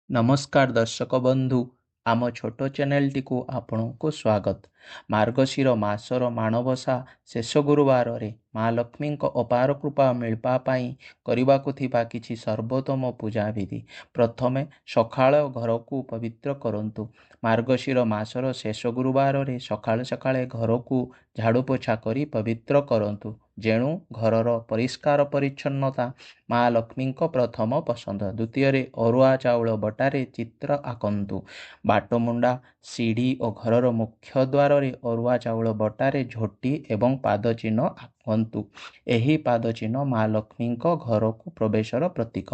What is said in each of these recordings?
नमस्कार दर्शक बंधु आम छोट चैनल टी आपण को स्वागत। मार्गशीर मासर माणबसा शेष गुरुवार रे माँ लक्ष्मी अपार कृपा मिलपाई करने किछि सर्वोत्तम पूजा विधि। प्रथमे सकाळ घर को पवित्र करंतु। मार्गशीर मासर शेष गुरुवार रे सकाळे सकाळे घर को झाड़ू पोछा करी पवित्र करंतु। जेणु घरर परिष्कार परिच्छन्नता माँ लक्ष्मी प्रथम पसंद। द्वितीय अरुआ चाउल बटारे चित्र आंकन्तु। बाटमुंडा सीढ़ी और घरर मुख्य द्वार रे अरुआ चाउल बटारे झोटी एवं पाद चिन्ह आंकन्तु। एही पाद चिन्ह माँ लक्ष्मी घर को प्रवेशर प्रतीक।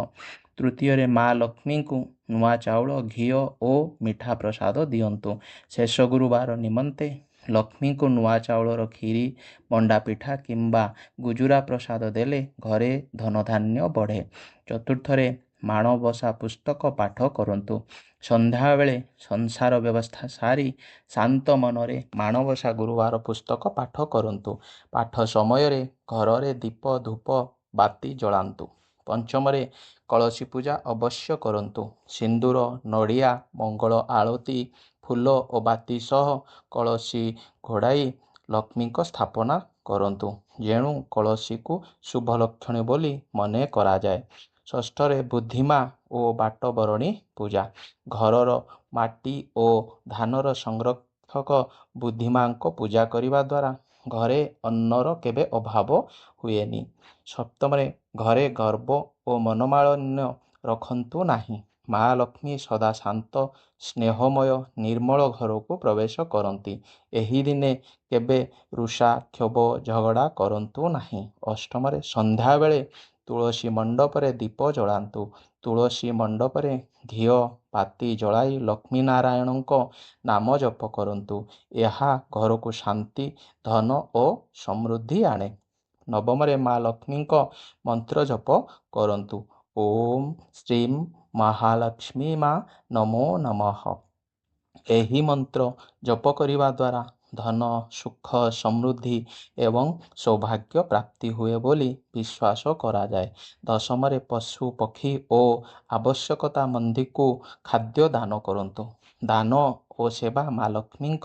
तृतीय माँ लक्ष्मी को नुआ चाउल घी और मिठा प्रसाद दियंतु। शेष गुरुवार निमंते लक्ष्मी को नुआ चाउलर खीरी मंडा पिठा किंबा गुजुरा प्रसाद देले घरे धन धान्य बढ़े। चतुर्थरे माणबसा पुस्तक पाठ करंतु। संध्या बेले संसार व्यवस्था सारी शांत मनरे माणबसा गुरुवार पुस्तक पाठ करंतु। पाठ समय रे घर रे दीप धूप बाती जलांतु। पंचमरे कलशी पूजा अवश्य करंतु। सिंदूर नड़िया मंगल आलती फूल और बाती सह कलशी घोड़ाई लक्ष्मी को स्थापना करंतु। जेणु कलशी को शुभ लक्षण बोली मने करा जाए। षष्ठरे बुद्धिमा और बाट बरणी पूजा। घरर माटी और धानर संरक्षक बुद्धिमा को पूजा करने द्वारा घरे अन्नर केबे अभाव हुएनी। सप्तमरे घरे गर्व और मनमालिन्य रखंतु नाही। माँ लक्ष्मी सदा शांत स्नेहमय निर्मल घर को प्रवेश करती। एही दिने केबे रुषा क्षोभ झगड़ा करंतु नाही। अष्टमरे संध्या बेले तुलसी मंडप रे दीप जलांतु। तुलसी मंडप रे घी पाती जलाई लक्ष्मी नारायण नाम जप करंतु। यह घर को शांति धन और समृद्धि आणे। नवमरे माँ लक्ष्मी मंत्र जप करंतु। ओम श्रीम महालक्ष्मी माँ नमो नमः। एही मंत्र जप करने द्वारा धन सुख समृद्धि एवं सौभाग्य प्राप्ति हुए बोली विश्वास करा जाए। दशमरे पशु पक्षी और आवश्यकता मंदी को खाद्य दान करंतु। दान और सेवा माँ लक्ष्मी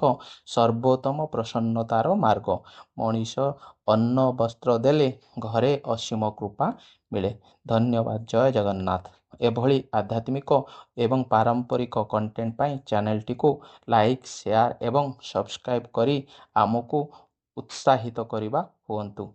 सर्वोत्तम प्रसन्नतार मार्ग। मनीष अन्न वस्त्र देले घरे असीम कृपा मिले। धन्यवाद। जय जगन्नाथ। एभली आध्यात्मिक एवं पारंपरिक कंटेंट पाई चैनल टी को लाइक शेयर एवं सब्सक्राइब करी आमको उत्साहित करवा हुअन्तु।